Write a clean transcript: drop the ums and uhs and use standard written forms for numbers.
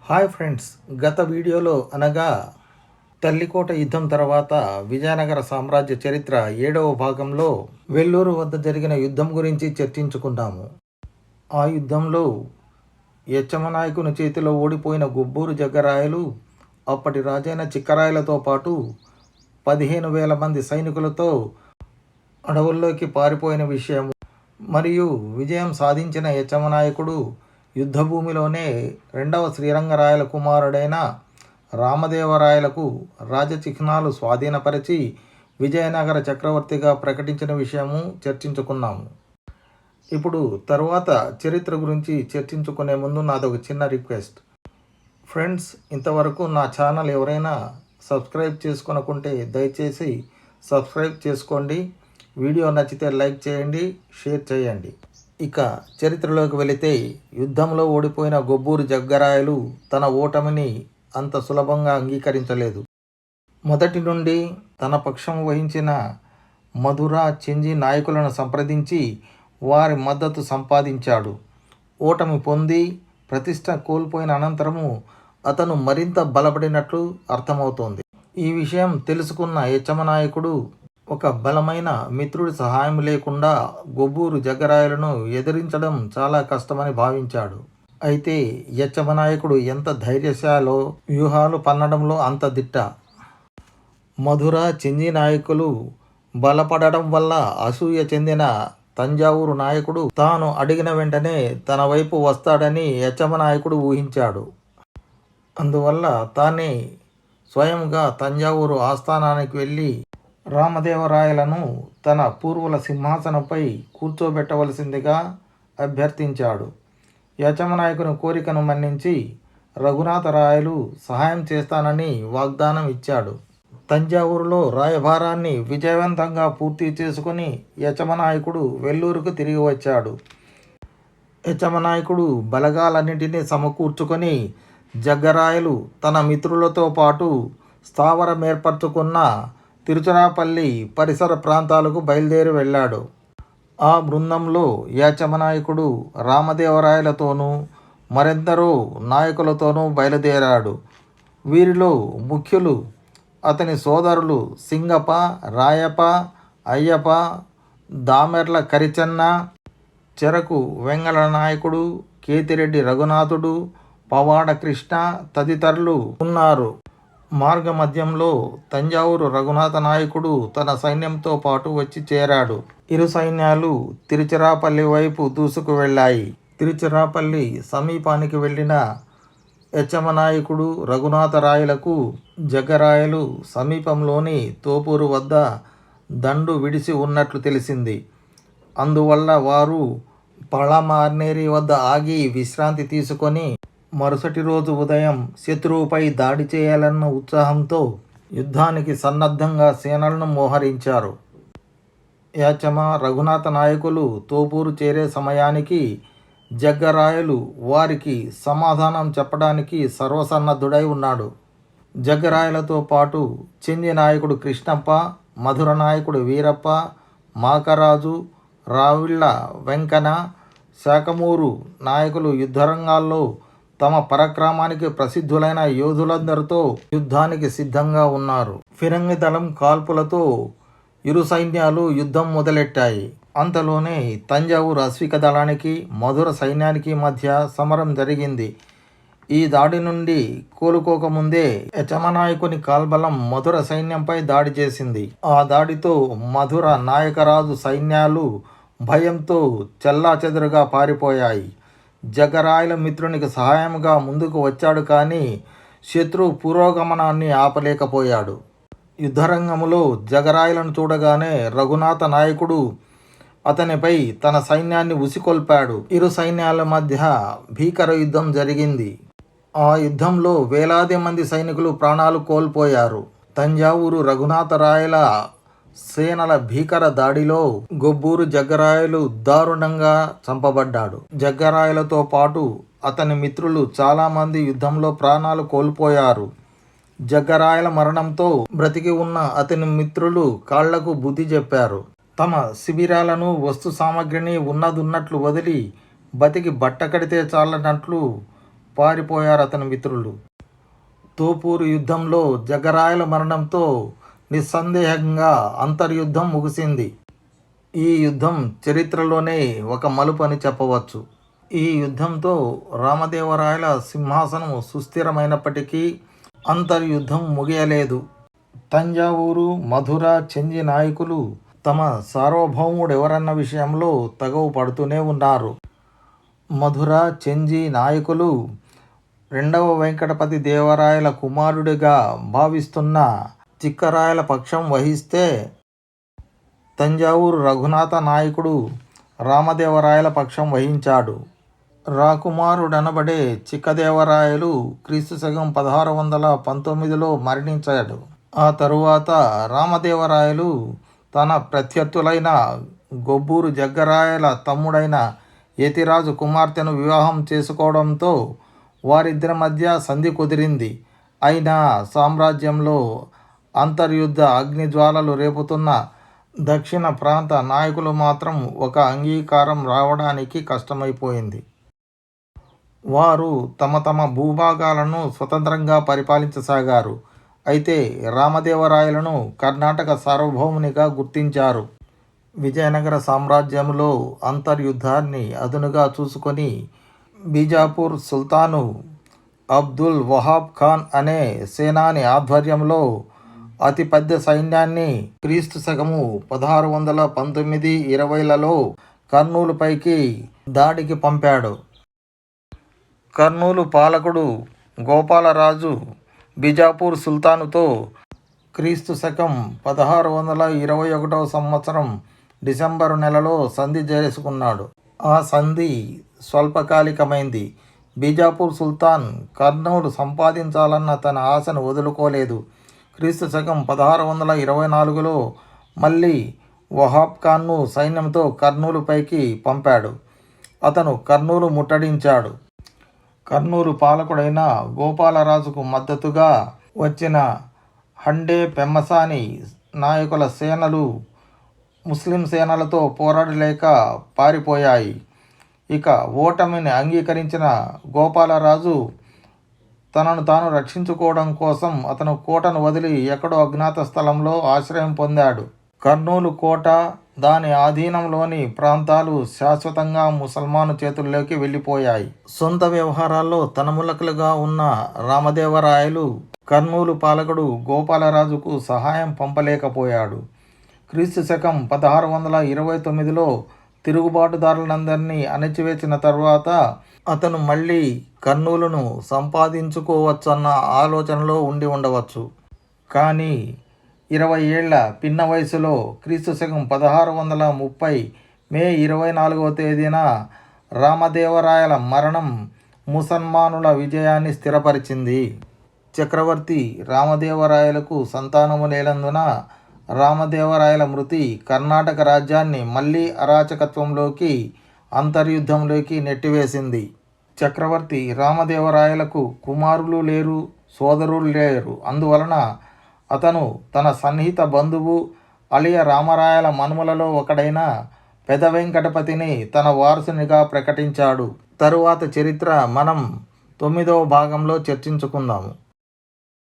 Hi friends, గత వీడియోలో అనగా తల్లికోట యుద్ధం తర్వాత విజయనగర సామ్రాజ్య చరిత్ర 7వ భాగంలో వెల్లూరు వద్ద జరిగిన యుద్ధం గురించి చర్చించుకున్నాము. ఆ యుద్ధంలో యచ్చమనాయకుని చేతిలో ఓడిపోయిన గొబ్బూరు జగ్గరాయలు అప్పటి రాజైన చిక్కరాయలతో పాటు 15,000 మంది సైనికులతో అడవుల్లోకి పారిపోయిన విషయం మరియు విజయం సాధించిన యచ్చమనాయకుడు యుద్ధభూమిలోనే రెండవ శ్రీరంగరాయల కుమారుడైన రామదేవరాయలకు రాజచిహ్నాలు స్వాధీనపరిచి విజయనగర చక్రవర్తిగా ప్రకటించిన విషయము చర్చించుకున్నాము. ఇప్పుడు తరువాత చరిత్ర గురించి చర్చించుకునే ముందు నాదొక చిన్న రిక్వెస్ట్. ఫ్రెండ్స్, ఇంతవరకు నా ఛానల్ ఎవరైనా సబ్స్క్రైబ్ చేసుకొనకుంటే దయచేసి సబ్స్క్రైబ్ చేసుకోండి. వీడియో నచ్చితే లైక్ చేయండి, షేర్ చేయండి. ఇక చరిత్రలోకి వెళితే, యుద్ధంలో ఓడిపోయిన గొబ్బూరు జగ్గరాయలు తన ఓటమిని అంత సులభంగా అంగీకరించలేదు. మొదటి నుండి తన పక్షం వహించిన మధుర, చెంజి నాయకులను సంప్రదించి వారి మద్దతు సంపాదించాడు. ఓటమి పొంది ప్రతిష్ట కోల్పోయిన అనంతరము అతను మరింత బలపడినట్లు అర్థమవుతోంది. ఈ విషయం తెలుసుకున్న యచ్చమనాయకుడు ఒక బలమైన మిత్రుడి సహాయం లేకుండా గొబ్బూరు జగ్గరాయలను ఎదిరించడం చాలా కష్టమని భావించాడు. అయితే యచ్చమనాయకుడు ఎంత ధైర్యశాలో, వ్యూహాలు పన్నడంలో అంత దిట్ట. మధుర, చెంజి నాయకులు బలపడడం వల్ల అసూయ చెందిన తంజావూరు నాయకుడు తాను అడిగిన వెంటనే తన వైపు వస్తాడని యచ్చమనాయకుడు ఊహించాడు. అందువల్ల తానే స్వయంగా తంజావూరు ఆస్థానానికి వెళ్ళి రామదేవరాయలను తన పూర్వుల సింహాసనంపై కూర్చోబెట్టవలసిందిగా అభ్యర్థించాడు. యచ్చమనాయకుని కోరికను మన్నించి రఘునాథరాయలు సహాయం చేస్తానని వాగ్దానం ఇచ్చాడు. తంజావూరులో రాయభారాన్ని విజయవంతంగా పూర్తి చేసుకుని యచ్చమనాయకుడు వెల్లూరుకు తిరిగి వచ్చాడు. యచ్చమనాయకుడు బలగాలన్నింటినీ సమకూర్చుకొని జగ్గరాయలు తన మిత్రులతో పాటు స్థావరం ఏర్పరచుకున్న తిరుచిరాపల్లి పరిసర ప్రాంతాలకు బయలుదేరి వెళ్ళాడు. ఆ బృందంలో యచ్చమనాయకుడు రామదేవరాయలతోనూ మరెందరో నాయకులతోనూ బయలుదేరాడు. వీరిలో ముఖ్యులు అతని సోదరులు సింగప, రాయప, అయ్యప, దామెర్ల కరిచెన్న, చెరకు వెంగళ నాయకుడు, కేతిరెడ్డి రఘునాథుడు, పవాడ కృష్ణ తదితరులు ఉన్నారు. మార్గమధ్యంలో తంజావూరు రఘునాథ నాయకుడు తన సైన్యంతో పాటు వచ్చి చేరాడు. ఇరు సైన్యాలు తిరుచిరాపల్లి వైపు దూసుకు వెళ్ళాయి. తిరుచిరాపల్లి సమీపానికి వెళ్ళిన యచ్చమనాయకుడు రఘునాథరాయలకు జగ్గరాయలు సమీపంలోని తోపూరు వద్ద దండు విడిసి ఉన్నట్లు తెలిసింది. అందువల్ల వారు పళమార్నేరి వద్ద ఆగి విశ్రాంతి తీసుకొని మరుసటి రోజు ఉదయం శత్రువుపై దాడి చేయాలన్న ఉత్సాహంతో యుద్ధానికి సన్నద్ధంగా సేనలను మోహరించారు. యచ్చమ, రఘునాథ నాయకులు తోపూరు చేరే సమయానికి జగ్గరాయలు వారికి సమాధానం చెప్పడానికి సర్వసన్నద్ధుడై ఉన్నాడు. జగ్గరాయలతో పాటు చెంజి నాయకుడు కృష్ణప్ప, మధుర నాయకుడు వీరప్ప, మాకరాజు, రావిళ్ళ వెంకన, శాకమూరు నాయకులు యుద్ధరంగాల్లో తమ పరాక్రమానికి ప్రసిద్ధులైన యోధులందరితో యుద్ధానికి సిద్ధంగా ఉన్నారు. ఫిరంగి దళం కాల్పులతో ఇరు సైన్యాలు యుద్ధం మొదలెట్టాయి. అంతలోనే తంజావూరు అశ్విక దళానికి, మధుర సైన్యానికి మధ్య సమరం జరిగింది. ఈ దాడి నుండి కోలుకోకముందే యచ్చమనాయకుని కాల్బలం మధుర సైన్యంపై దాడి చేసింది. ఆ దాడితో మధుర నాయకరాజు సైన్యాలు భయంతో చెల్లాచెదురుగా పారిపోయాయి. జగ్గరాయల మిత్రునికి సహాయంగా ముందుకు వచ్చాడు, కానీ శత్రు పురోగమనాన్ని ఆపలేకపోయాడు. యుద్ధరంగంలో జగ్గరాయలను చూడగానే రఘునాథ నాయకుడు అతనిపై తన సైన్యాన్ని ఉసికొల్పాడు. ఇరు సైన్యాల మధ్య భీకర యుద్ధం జరిగింది. ఆ యుద్ధంలో వేలాది మంది సైనికులు ప్రాణాలు కోల్పోయారు. తంజావూరు రఘునాథరాయల సేనల భీకర దాడిలో గొబ్బూరు జగ్గరాయలు దారుణంగా చంపబడ్డాడు. జగ్గరాయలతో పాటు అతని మిత్రులు చాలామంది యుద్ధంలో ప్రాణాలు కోల్పోయారు. జగ్గరాయల మరణంతో బ్రతికి ఉన్న అతని మిత్రులు కాళ్లకు బుద్ధి చెప్పారు. తమ శిబిరాలను, వస్తు సామగ్రిని ఉన్నదున్నట్లు వదిలి బతికి బట్ట కడితే చాలన్నట్లు పారిపోయారు అతని మిత్రులు. తోపూరు యుద్ధంలో జగ్గరాయల మరణంతో నిస్సందేహంగా అంతర్యుద్ధం ముగిసింది. ఈ యుద్ధం చరిత్రలోనే ఒక మలుపు అని చెప్పవచ్చు. ఈ యుద్ధంతో రామదేవరాయల సింహాసనం సుస్థిరమైనప్పటికీ అంతర్యుద్ధం ముగియలేదు. తంజావూరు, మధుర, చెంజి నాయకులు తమ సార్వభౌముడెవరన్న విషయంలో తగవు పడుతూనే ఉన్నారు. మధుర, చెంజి నాయకులు రెండవ వెంకటపతి దేవరాయల కుమారుడిగా భావిస్తున్న చిక్కరాయల పక్షం వహిస్తే, తంజావూరు రఘునాథ నాయకుడు రామదేవరాయల పక్షం వహించాడు. రాకుమారుడనబడే చిక్కదేవరాయలు క్రీస్తు శకం 1619లో మరణించాడు. ఆ తరువాత రామదేవరాయలు తన ప్రత్యర్థులైన గొబ్బూరు జగ్గరాయల తమ్ముడైన యతిరాజు కుమార్తెను వివాహం చేసుకోవడంతో వారిద్దరి మధ్య సంధి కుదిరింది. అయినా సామ్రాజ్యంలో అంతర్యుద్ధ అగ్నిజ్వాలలు రేపుతున్న దక్షిణ ప్రాంత నాయకులు మాత్రం ఒక అంగీకారం రావడానికి కష్టమైపోయింది. వారు తమ తమ భూభాగాలను స్వతంత్రంగా పరిపాలించసాగారు. అయితే రామదేవరాయలను కర్ణాటక సార్వభౌమునిగా గుర్తించారు. విజయనగర సామ్రాజ్యంలో అంతర్యుద్ధాన్ని అదునుగా చూసుకొని బీజాపూర్ సుల్తాను అబ్దుల్ వహాబ్ ఖాన్ అనే సేనాని ఆధ్వర్యంలో అతిపెద్ద సైన్యాన్ని క్రీస్తు శకము 1619-20లలో కర్నూలుపైకి దాడికి పంపాడు. కర్నూలు పాలకుడు గోపాలరాజు బీజాపూర్ సుల్తానుతో క్రీస్తు శకం 1621 సంవత్సరం డిసెంబరు నెలలో సంధి చేసుకున్నాడు. ఆ సంధి స్వల్పకాలికమైంది. బీజాపూర్ సుల్తాన్ కర్నూలు సంపాదించాలన్న తన ఆశను వదులుకోలేదు. క్రీస్తు శకం 1624లో మళ్ళీ వహాబ్ ఖాన్ను సైన్యంతో కర్నూలుపైకి పంపాడు. అతను కర్నూలు ముట్టడించాడు. కర్నూలు పాలకుడైన గోపాలరాజుకు మద్దతుగా వచ్చిన హండే పెమ్మసాని నాయకుల సేనలు ముస్లిం సేనలతో పోరాడలేక పారిపోయాయి. ఇక ఓటమిని అంగీకరించిన గోపాలరాజు తనను తాను రక్షించుకోవడం కోసం అతను కోటను వదిలి ఎక్కడో అజ్ఞాత స్థలంలో ఆశ్రయం పొందాడు. కర్నూలు కోట, దాని ఆధీనంలోని ప్రాంతాలు శాశ్వతంగా ముసల్మాను చేతుల్లోకి వెళ్ళిపోయాయి. సొంత వ్యవహారాల్లో తనములకలుగా ఉన్న రామదేవరాయలు కర్నూలు పాలకుడు గోపాలరాజుకు సహాయం పంపలేకపోయాడు. క్రీస్తు శకం 1629లో తిరుగుబాటుదారులందరినీ అణచివేసిన తర్వాత అతను మళ్ళీ కర్నూలును సంపాదించుకోవచ్చన్న ఆలోచనలో ఉండి ఉండవచ్చు. కానీ 20 ఏళ్ల పిన్న వయసులో క్రీస్తు శకం 1630 మే 24వ తేదీన రామదేవరాయల మరణం ముసల్మానుల విజయాన్ని స్థిరపరిచింది. చక్రవర్తి రామదేవరాయలకు సంతానము లేనందున రామదేవరాయల మృతి కర్ణాటక రాజ్యాన్ని మళ్ళీ అరాచకత్వంలోకి, అంతర్యుద్ధంలోకి నెట్టివేసింది. చక్రవర్తి రామదేవరాయలకు కుమారులు లేరు, సోదరులు లేరు. అందువలన అతను తన సన్నిహిత బంధువు అలియ రామరాయల మనుమలలో ఒకడైన పెద వెంకటపతిని తన వారసునిగా ప్రకటించాడు. తరువాత చరిత్ర మనం 9వ భాగంలో చర్చించుకుందాము.